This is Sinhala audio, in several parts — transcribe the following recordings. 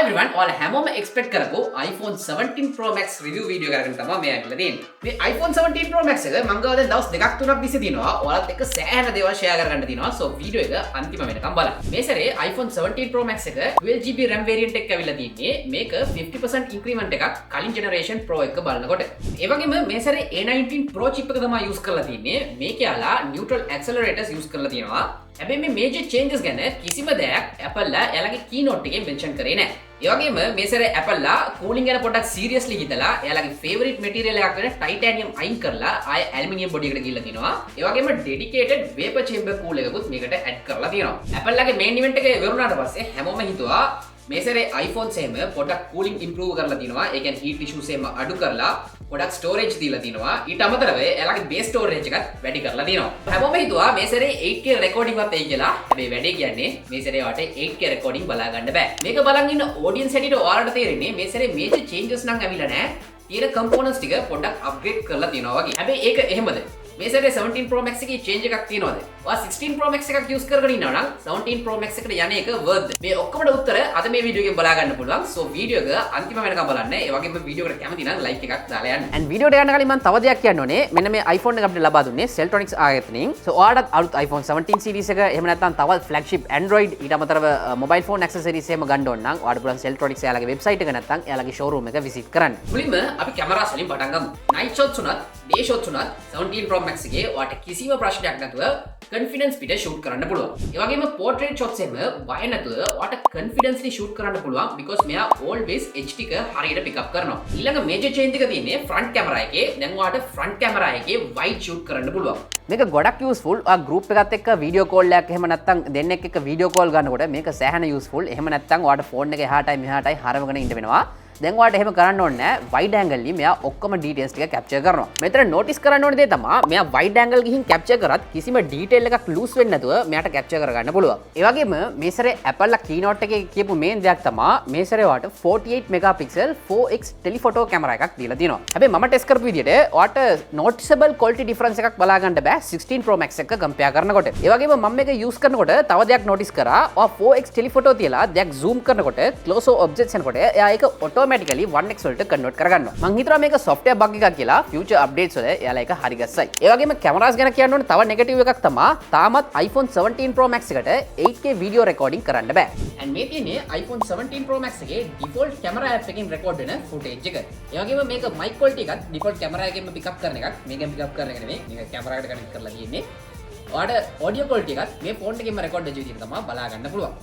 everyone, ඔයාලා හැමෝම expect කරපු iPhone 17 Pro Max review video එකකට තමයි මේ ඇවිල්ලා තියෙන්නේ. මේ iPhone 17 Pro Max එක මම ගාව දැන් දවස් දෙකක් තුනක් තිස්සේ දිනවා. ඔයාලත් එක්ක සෑහෙන දේවල් share කරගන්න තියෙනවා. So video එක අන්තිම වෙනකම් බලන්න. මේ සැරේ iPhone 17 Pro Max එක 12GB RAM variant එකක් ඇවිල්ලා තියෙන්නේ. මේක 50% increment එකක් කලින් generation Pro එක බලනකොට. ඒ වගේම මේ සැරේ A19 Pro chip එක තමයි use කරලා තියෙන්නේ. මේක යාලා neutral accelerators use කරලා තියෙනවා. හැබැයි මේ major changes ගැන කිසිම දෙයක් Apple ලා එයාලගේ keynote එකේ mention කරේ නැහැ. ඒ වගේම මේ සැරේ Apple ලා cooling ගැන පොඩ්ඩක් seriously හිතලා එයාලගේ favorite material එකක් වෙන titanium අයින් කරලා ආයේ aluminium body එකට ගිහිල්ලා තිනවා. ඒ වගේම dedicated vapor chamber cool එකකුත් මේකට add කරලා තියෙනවා. Apple ලාගේ main event එක ඉවරුණාට පස්සේ හැමෝම හිතුවා මේ සැරේ iPhones එහෙම පොඩ්ඩක් cooling improve කරලා තිනවා. ඒ කියන්නේ heat issues එහෙම අඩු කරලා පොඩක් storage දීලා තිනවා. ඊට අමතරව එයාලගේ base storage එකත් වැඩි කරලා තිනවා. හැමෝම හිතුවා මේ සැරේ 8K recording වත් එයි කියලා. හැබැයි වැඩේ කියන්නේ මේ සැරේ වට 8K recording බලා ගන්න බෑ. මේක බලන් ඉන්න audience හැටියට ඔයාලට තේරෙන්නේ මේ සැරේ major changes නම් ඇවිල්ලා නැහැ. තියෙන components ටික පොඩ්ඩක් upgrade කරලා තිනවා වගේ. හැබැයි ඒක එහෙමද? මේ සැරේ 17 Pro Max එකේ change එකක් තියෙනවද? ඔයා 16 Pro Max එකක් use කරගෙන ඉන්නවා නම් 17 Pro Max එකට යන්නේ එක worth. මේ ඔක්කොමඩ උත්තර අද මේ වීඩියෝ එකෙන් බලා ගන්න පුළුවන්. So වීඩියෝ එක අන්තිම වෙනකම් බලන්න. ඒ වගේම වීඩියෝ එකට කැමති නම් like එකක් දාලා යන්න. and වීඩියෝ එකට යන්න කලින් මම තව දෙයක් කියන්න ඕනේ. මෙන්න මේ iPhone එක අපිට ලබා දුන්නේ Celtronics ආයතනයෙන්. So ඔයාලට අලුත් iPhone 17 series එක එහෙම නැත්නම් තවත් flagship Android ඊට අමතරව mobile phone accessories එහෙම ගන්න ඕන නම් ඔයාලට පුළුවන් Celtronics එයාලගේ website එක නැත්නම් එයාලගේ showroom එක visit කරන්න. මුලින්ම අපි කැමරාස් වලින් පටන් ගමු. night shots උනත් day shots උනත් 17 Pro Max එකේ ඔයාලට කිසිම ප්‍රශ්නයක් නැතුව confidence පිට shoot කරන්න පුළුවන්. ඒ වගේම portrait shots එකම වය නැතුව ඔයාලට confidently shoot කරන්න පුළුවන් because මෙයා always HD එක හරියට pick up කරනවා. ඊළඟ major change එක තියෙන්නේ front camera එකේ. දැන් ඔයාලට front camera එකේ wide shoot කරන්න පුළුවන්. මේක ගොඩක් useful. ඔයා group එකත් එක්ක video call එකක් එහෙම නැත්නම් දෙන්නෙක් එක්ක video call ගන්නකොට මේක සෑහෙන useful. එහෙම නැත්නම් ඔයාලට phone එක එහාටයි මෙහාටයි හරවගෙන ඉන්න වෙනවා. දැන් ඔයාලට එහෙම කරන්න ඕනේ නැහැ. wide angle ලින් මෙයා ඔක්කොම details ටික capture කරනවා. මෙතන notice කරන්න ඕනේ දේ තමයි මෙයා wide angle ගිහින් capture කරත් කිසිම detail එකක් loose වෙන්නේ නැතුව මෙයාට capture කරගන්න පුළුවන්. ඒ වගේම මේ සැරේ Apple ලා keynote එකේ කියපු main දෙයක් තමයි මේ සැරේ ඔයාලට 48 megapixel 4x telephoto camera එකක් දීලා තියෙනවා. හැබැයි මම test කරපු විදිහට ඔයාලට noticeable quality difference එකක් බලා ගන්න බෑ 16 Pro Max එක compare කරනකොට. ඒ වගේම මම මේක use කරනකොට තව දෙයක් notice කරා. ඔයා 4x telephoto තියලා දෙයක් zoom කරනකොට close up objects එනකොට එයා ඒක automatically 1x වලට convert කරගන්නවා. මං හිතුවා මේක software bug එකක් කියලා future updates වල එයාලා ඒක හරි ගස්සයි. ඒ වගේම cameras ගැන කියන්න ඕනේ තව negative එකක් තමයි තාමත් iPhone 17 Pro Max එකට 8K video recording කරන්න බෑ. and මේ තියෙන්නේ iPhone 17 Pro Max එකේ default camera app එකකින් record වෙන footage එක. ඒ වගේම මේක mic quality එකත් default camera එකෙන්ම pick up කරන එකක්. මේකෙන් pick up කරන එක නෙමෙයි. මේක camera එකට connect කරලා තියෙන්නේ. ඔයාලට audio quality එකත් මේ phone එකෙන්ම record වෙච්ච විදිහට තමයි බලා ගන්න පුළුවන්.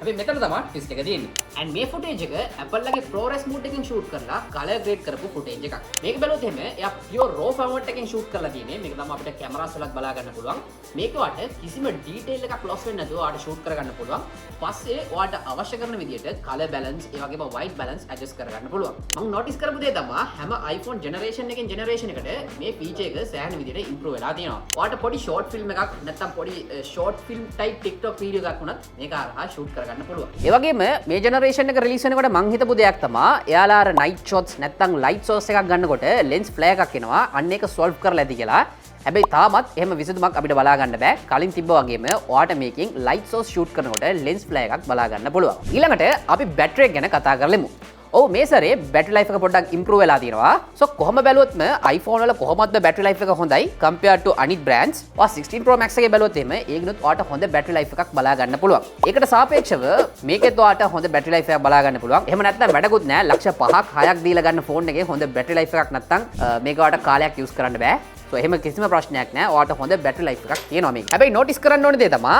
අපි මෙතන තමයි ටෙස්ට් එක තියෙන්නේ. and මේ footage එක Apple ලගේ ProRes mode එකෙන් shoot කරලා color grade කරපු footage එකක්. මේක බැලුවොත් එහෙම එයා pure raw format එකෙන් shoot කරලා තියෙන්නේ. මේක තමයි අපිට cameras වලත් බලා ගන්න පුළුවන්. මේක වට කිසිම detail එකක් loss වෙන්නේ නැතුව ඔයාලට shoot කරගන්න පුළුවන්. පස්සේ ඔයාලට අවශ්‍ය කරන විදිහට color balance ඒ වගේම white balance adjust කරගන්න පුළුවන්. මම notice කරපු දේ තමයි හැම iPhone generation එකෙන් generation එකට මේ feature එක සෑහෙන විදිහට improve වෙලා තියෙනවා. ඔයාලට පොඩි short film එකක් නැත්නම් පොඩි short film type TikTok video එකක් වුණත් මේක හරහා shoot කරගන්න ඒ වගේම මේ ජෙනරේෂන් එක රිලීස් වෙනකොට මං හිතපු දෙයක් තමයි එයාලා අර night shots නැත්නම් light source එකක් ගන්නකොට lens flare එකක් එනවා. අන්න ඒක solve කරලා ඇති කියලා. හැබැයි තාමත් එහෙම විසඳුමක් අපිට බලා ගන්න බෑ. කලින් තිබ්බ වගේම ඔයාට මේකෙන් light source shoot කරනකොට lens flare එකක් බලා ගන්න පුළුවන්. ඊළඟට අපි battery එක ගැන කතා කරලෙමු. ඔව් මේ සැරේ battery life එක පොඩ්ඩක් improve වෙලා තියෙනවා. so කොහොම බැලුවොත්ම iPhone වල කොහොමද battery life එක හොඳයි compared to අනිත් brands. ඔයා 16 Pro Max එකේ බැලුවොත් එහෙම ඒකිනුත් ඔයාට හොඳ battery life එකක් බලා ගන්න පුළුවන්. ඒකට සාපේක්ෂව මේකෙත් ඔයාට හොඳ battery life එකක් බලා ගන්න පුළුවන්. එහෙම නැත්නම් වැඩකුත් නැහැ. ලක්ෂ 5ක් 6ක් දීලා ගන්න phone එකේ හොඳ battery life එකක් නැත්නම් මේක ඔයාට කාලයක් use කරන්න බෑ. so එහෙම කිසිම ප්‍රශ්නයක් නැහැ. ඔයාට හොඳ battery life එකක් තියෙනවා මේක. හැබැයි notice කරන්න ඕනේ දේ තමයි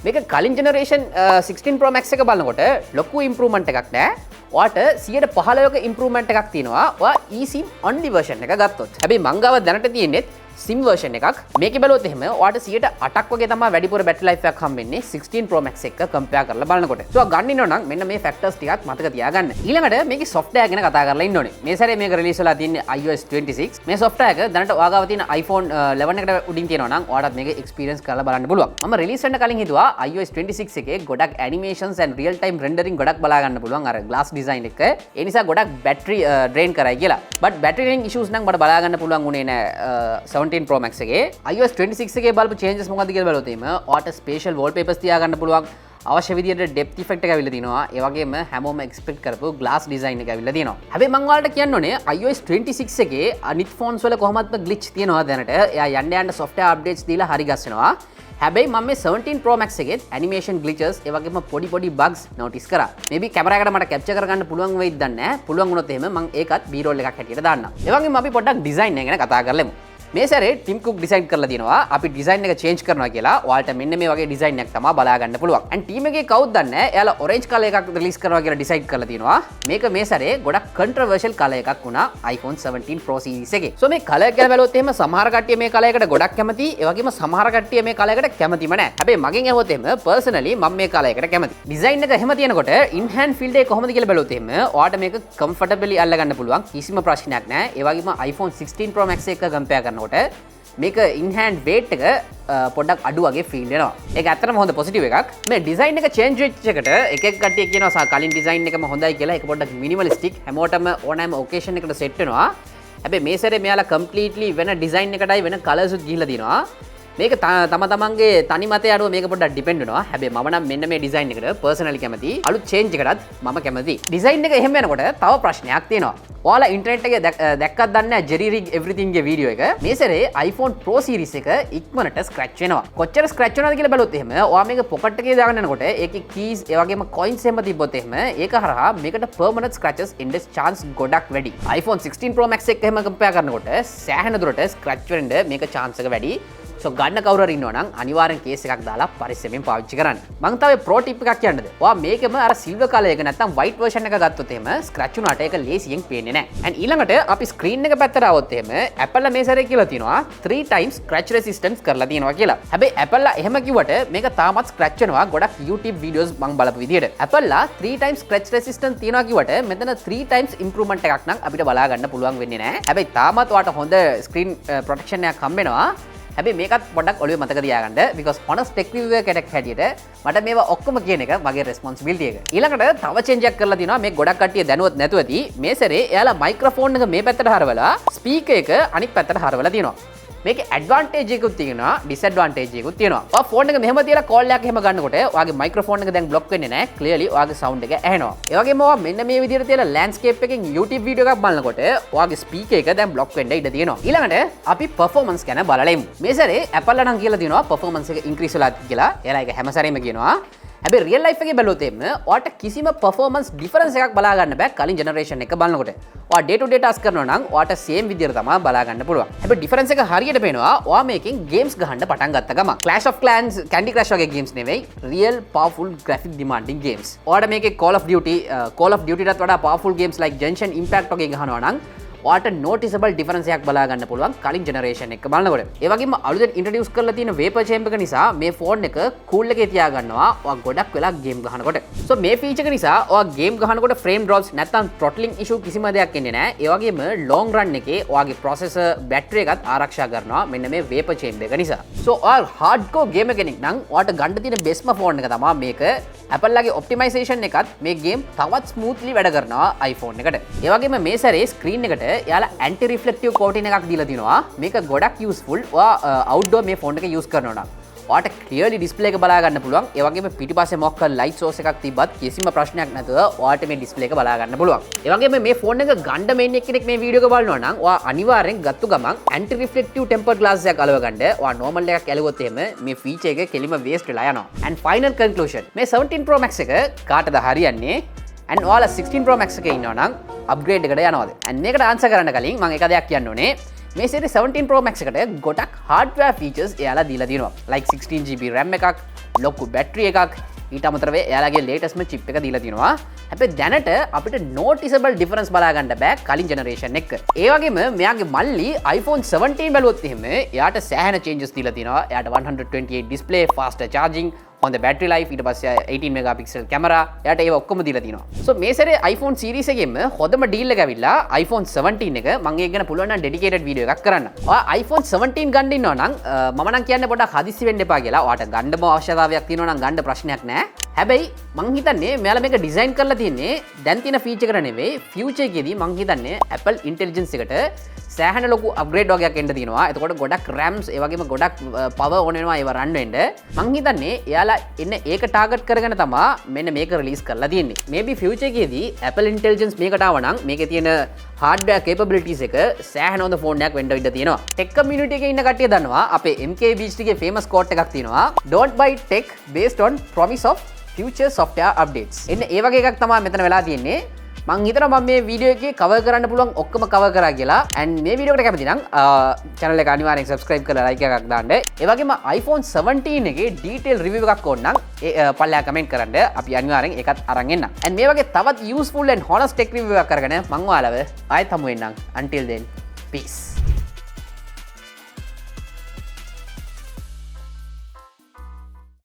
මේක කලින් generation 16 Pro Max එක බලනකොට ලොකු improvement එකක් නැහැ. ඔයාට 115ක improvement එකක් තියෙනවා. ඔයා eSIM only version එක ගත්තොත්. හැබැයි මං ගාව දැනට තියෙන්නේ SIM version එකක්. මේකේ බැලුවොත් එහෙම ඔයාට 108ක් වගේ තමයි වැඩිපුර battery life එකක් හම්බෙන්නේ 16 Pro Max එක compare කරලා බලනකොට. so ගන්න ඉන්න නම් මෙන්න මේ factors ටිකක් මතක තියාගන්න. ඊළඟට මේකේ software ගැන කතා කරලා ඉන්න ඕනේ. මේ සැරේ මේක release වෙලා තියෙන්නේ iOS 26. මේ software එක දැනට ඔයා ගාව තියෙන iPhone 11 එකට උඩින් තියෙනවා නම් ඔයාලට මේක experience කරලා බලන්න පුළුවන්. මම release වෙන්න කලින් හිතුවා iOS 26 එකේ ගොඩක් animations and real time rendering ගොඩක් බලා ගන්න පුළුවන් අර glass design එක. ඒ නිසා ගොඩක් battery drain කරයි කියලා. but battery draining issues නම් මට බලා ගන්න පුළුවන් උනේ නෑ 17 Pro Max එකේ. iOS 26 එකේ බලපු changes මොකක්ද කියලා බලුවොත් එimhe ඔයාට special wallpapers තියාගන්න පුළුවන්. අවශ්‍ය විදිහට ඩෙප්ත් ඉෆෙක්ට් එක ඇවිල්ලා තිනවා. ඒ වගේම හැමෝම එක්ස්පෙක්ට් කරපු ග්ලාස් ඩිසයින් එක ඇවිල්ලා තියෙනවා. හැබැයි මම ඔයාලට කියන්න ඕනේ iOS 26 එකේ අනිත් ෆෝන්ස් වල කොහොමත්ම ග්ලිච් තියෙනවා දැනට. එයා යන්න software updates දීලා හරි ගස්සනවා. හැබැයි මම මේ 17 Pro Max එකේ animation glitches ඒ වගේම පොඩි bugs notice කරා. maybe කැමරා එකට මට capture කරගන්න පුළුවන් වෙයිද දන්නේ නැහැ. පුළුවන් වුණොත් එහෙම මම ඒකත් B-roll එකක් හැටියට දාන්නම්. ඒ වගේම අපි පොඩ්ඩක් design එක ගැන කතා කරලමු. මේ සැරේ ටිම් කුක් ඩිසයින් කරලා තියෙනවා. අපි ඩිසයින් එක චේන්ජ් කරනවා කියලා. ඔයාලට මෙන්න මේ වගේ ඩිසයින් එකක් තමයි බලා ගන්න පුළුවන්. and ටීම් එකේ කවුද දන්නේ නැහැ. එයාලා orange color එකක් රිලීස් කරනවා කියලා ඩිසයිඩ් කරලා තියෙනවා. මේක මේ සැරේ ගොඩක් controversial color එකක් වුණා iPhone 17 Pro series එකේ. so මේ color එක ගැන බැලුවොත් එහෙම සමහර කට්ටිය මේ color එකට ගොඩක් කැමතියි. ඒ වගේම සමහර කට්ටිය මේ color එකට කැමතිම නැහැ. හැබැයි මගෙන් ඇහුවොත් එහෙම personally මම මේ color එකට කැමතියි. ඩිසයින් එක එහෙම තියෙනකොට in hand field එක කොහොමද කියලා බැලුවොත් එහෙම ඔයාලට මේක comfortably අල්ල ගන්න පුළුවන්. කිසිම ප්‍රශ්නයක් නැහැ. ඒ වගේම iPhone 16 Pro Max එක compare කරනකොට මේක in hand weight එක පොඩ්ඩක් අඩු වගේ ෆීල් වෙනවා. ඒක ඇත්තටම හොඳ පොසිටිව් එකක්. මේ ඩිසයින් එක චේන්ජ් වෙච්ච එකට එක කට්ටිය කියනවා කලින් ඩිසයින් එකම හොඳයි කියලා. ඒක පොඩ්ඩක් මිනිමලිස්ටික් හැමෝටම ඕනෑම ඔකේෂන් එකකට සෙට් වෙනවා. හැබැයි මේ සැරේ මෙයාලා කම්ප්ලීට්ලි වෙන ඩිසයින් එකටයි වෙන කලර්ස් උත් ගිහිල්ලා දිනවා. මේක තම තමන්ගේ තනි මතය අනුව මේක පොඩ්ඩක් ඩිපෙන්ඩ් වෙනවා. හැබැයි මම නම් මෙන්න මේ ඩිසයින් එකට පර්සනලි කැමතියි. අලුත් චේන්ජ් එකටත් මම කැමතියි. ඩිසයින් එක එහෙම යනකොට තව ප්‍රශ්නයක් තියෙනවා. ඔයාලා ඉන්ටර්නෙට් එකේ දැක්කත් දන්නේ නැහැ ජෙරි රිග් එවරිතින් ගේ වීඩියෝ එක. මේ සැරේ iPhone Pro series එක ඉක්මනට ස්ක්‍රැච් වෙනවා. කොච්චර ස්ක්‍රැච් වෙනවද කියලා බැලුවොත් එහෙම ඔයා මේක පොකට් එකේ දාගෙන යනකොට ඒකේ keys ඒ වගේම coins එහෙම තිබ්බොත් එහෙම ඒක හරහා මේකට permanent scratches එන්න chance ගොඩක් වැඩි. iPhone 16 Pro Max එක එහෙම compare කරනකොට සෑහෙන දුරට ස්ක්‍රැච් වෙන්න මේක chance එක වැඩි. so ගන්න කවුරු හරි ඉන්නවා නම් අනිවාර්යෙන් කේස් එකක් දාලා පරිස්සමෙන් පාවිච්චි කරන්න. මම තව ප්‍රෝ ටිප් එකක් කියන්නද? ඔයා මේකෙම අර සිල්වර් කලර් එක නැත්නම් white version එක ගත්තොත් එහෙම ස්ක්‍රැච් වුණාට ඒක ලේසියෙන් පේන්නේ නැහැ. and ඊළඟට අපි ස්ක්‍රීන් එක පැත්තට આવොත් එහෙම Apple මේ සැරේ කියලා තියෙනවා 3 times scratch resistance කරලා තියෙනවා කියලා. හැබැයි Apple එහෙම කිව්වට මේක තාමත් scratch වෙනවා ගොඩක් YouTube videos මම බලපු විදිහට. Apple 3 times scratch resistance තියනවා කිව්වට මෙතන 3 times improvement එකක් නම් අපිට බලා ගන්න පුළුවන් වෙන්නේ නැහැ. හැබැයි තාමත් ඔයාට හොඳ screen protection එකක් හම්බෙනවා. හැබැයි මේකත් පොඩ්ඩක් ඔළුවේ මතක තියාගන්න because honest tech reviewer කෙනෙක් හැටියට මට මේවා ඔක්කොම කියන එක මගේ responsibility එක. ඊළඟට තව change එකක් කරලා තිනවා මේ ගොඩක් කට්ටිය දැනුවත් නැතුව ඇති. මේ සැරේ එයාලා microphone එක මේ පැත්තට හරවලා speaker එක අනිත් පැත්තට හරවලා තියෙනවා. මේක ඇඩ්වාන්ටේජ් එකකුත් තියෙනවා ඩිස්ඇඩ්වාන්ටේජ් එකකුත් තියෙනවා. ඔයා ෆෝන් එක මෙහෙම තියලා කෝල් එකක් එහෙම ගන්නකොට ඔයාගේ මයික්‍රොෆෝන් එක දැන් බ්ලොක් වෙන්නේ නැහැ. ක්ලියර්ලි ඔයාගේ සවුන්ඩ් එක ඇහෙනවා. ඒ වගේම ඔයා මෙන්න මේ විදිහට තියලා ලෑන්ඩ්ස්කේප් එකකින් YouTube වීඩියෝ එකක් බලනකොට ඔයාගේ ස්පීකර් එක දැන් බ්ලොක් වෙන්න ඉඩ තියෙනවා. ඊළඟට අපි performance ගැන බලලෙමු. මේ සැරේ Apple නම් කියලා තියෙනවා performance එක increase වෙලා කියලා. එයාලා ඒක හැම සැරේම කියනවා. හැබැයි රියල් ලයිෆ් එකේ බැලුවොත් එන්න ඔයාට කිසිම performance difference එකක් බලා ගන්න බෑ කලින් generation එක බලනකොට. ඔයා day to day task කරනවා නම් ඔයාට same විදියට තමයි බලා ගන්න පුළුවන්. හැබැයි difference එක හරියට පේනවා ඔයා මේකෙන් games ගහන්න පටන් ගත්ත ගමන්. Clash of Clans, Candy Crush වගේ games නෙවෙයි real powerful graphic demanding games. ඔයාට මේකේ Call of Duty ටත් වඩා powerful games like Genshin Impact වගේ ගහනවා නම් ඔයාට noticeable difference එකක් බලා ගන්න පුළුවන් කලින් generation එක බලනකොට. ඒ වගේම අලුතෙන් introduce කරලා තියෙන vapor chamber එක නිසා මේ phone එක cool එකේ තියා ගන්නවා ඔයා ගොඩක් වෙලා game ගහනකොට. so මේ feature එක නිසා ඔයා game ගහනකොට frame drops නැත්නම් throttling issue කිසිම දෙයක් එන්නේ නැහැ. ඒ වගේම long run එකේ ඔයාගේ processor battery එකත් ආරක්ෂා කරනවා මෙන්න මේ vapor chamber එක නිසා. so ඔයා hardcore gamer කෙනෙක් නම් ඔයාට ගන්න තියෙන bestම phone එක තමයි මේක. Apple ලගේ optimization එකත් මේ game තවත් smoothly වැඩ කරනවා iPhone එකට. ඒ වගේම මේ සැරේ screen එකට යාලා ඇන්ටි රිෆ්ලෙක්ටිව් කෝටින් එකක් දීලා තිනවා. මේක ගොඩක් යූස්ෆුල්. ඔයා අවුට්ඩෝර් මේ ෆෝන් එක යූස් කරනවා නම් ඔයාට ක්ලියර්ලි ඩිස්ප්ලේ එක බලා ගන්න පුළුවන්. ඒ වගේම පිටිපස්සේ මොකක් කර ලයිට් සෝස් එකක් තිබ්බත් කිසිම ප්‍රශ්නයක් නැතුව ඔයාට මේ ඩිස්ප්ලේ එක බලා ගන්න පුළුවන්. ඒ වගේම මේ ෆෝන් එක ගන්න මේන් කෙනෙක් මේ වීඩියෝ එක බලනවා නම් ඔයා අනිවාර්යෙන් ගත්තු ගමන් ඇන්ටි රිෆ්ලෙක්ටිව් ටෙම්පර්ඩ් ග්ලාස් එකක් අලව ගන්න. ඔයා normal එකක් ඇලුවොත් එහෙම මේ ෆීචර් එක කෙලිම වේස්ට් වෙලා යනවා. and final conclusion මේ 17 Pro Max එක කාටද හරියන්නේ? and ඔයාලා 16 Pro Max එකේ ඉන්නවා නම් අප්ග්‍රේඩ් එකට යනවාද? and මේකට ආන්සර් කරන්න කලින් මම එක දෙයක් කියන්න ඕනේ. මේ සෙරේ 17 Pro Max එකට ගොඩක් hardware features එයාලා දීලා තියෙනවා. like 16GB RAM එකක්, ලොකු battery එකක්, ඊට අමතරව එයාලගේ latest chip එක දීලා තියෙනවා. හැබැයි දැනට අපිට noticeable difference බලා ගන්න බෑ කලින් generation එක. ඒ වගේම මෙයාගේ මල්ලි iPhone 17 බැලුවොත් එහෙම එයාට සෑහෙන changes දීලා තියෙනවා. එයාට 128 display, faster charging, on the battery life, ඊට පස්සේ 18 megapixel camera, එයාට ඒව ඔක්කොම දීලා තිනවා. so මේ සැරේ iPhone series එකෙම හොඳම deal එක ඇවිල්ලා iPhone 17 එක. මම ඒක ගැන පුළුවන් නම් dedicated video එකක් කරන්න. ඔයා iPhone 17 ගන්න ඉන්නවා නම් මම නම් කියන්නේ පොඩ්ඩක් හදිස්සි වෙන්න එපා කියලා. ඔයාට ගන්නම අවශ්‍යතාවයක් තියෙනවා නම් ගන්න ප්‍රශ්නයක් නැහැ. හැබැයි මං හිතන්නේ මෙයාලා මේක ඩිසයින් කරලා තියෙන්නේ දැන් තියෙන ෆීචර් එක නෙවෙයි ෆියුචර් එකේදී මං හිතන්නේ Apple Intelligence එකට සෑහෙන ලොකු අප්ග්‍රේඩ් වගේක් එන්න තියෙනවා. එතකොට ගොඩක් RAMs ඒ වගේම ගොඩක් power ඕන වෙනවා ඒව රන් වෙන්න. මං හිතන්නේ එයාලා එන්නේ ඒක ටාගට් කරගෙන තමයි මෙන්න මේක රිලීස් කරලා තියෙන්නේ. maybe future එකේදී Apple Intelligence මේකට ආව නම් මේකේ තියෙන hardware capabilities එක සෑහෙන හොඳ ෆෝන් එකක් වෙන්න ඉඩ තියෙනවා. tech community එකේ ඉන්න කට්ටිය දන්නවා අපේ MK Beast එකේ famous quote එකක් තියෙනවා. don't buy tech based on promise of future software updates. එන්න ඒ වගේ එකක් තමයි මෙතන වෙලා තියෙන්නේ. මං හිතනවා මම මේ වීඩියෝ එකේ කවර් කරන්න පුළුවන් ඔක්කොම කවර් කරා කියලා. and මේ වීඩියෝ එකට කැමති නම් channel එක අනිවාර්යෙන් subscribe කරලා like එකක් දාන්න. ඒ වගේම iPhone 17 එකේ detail review එකක් ඕන නම් පල්ලෙහා comment කරන්න. අපි අනිවාර්යෙන් ඒකත් අරන් එන්නම්. and මේ වගේ තවත් useful and honest tech review එකක් අරගෙන මං ඔයාලව ආයෙත් හමු වෙන්නම්. until then peace.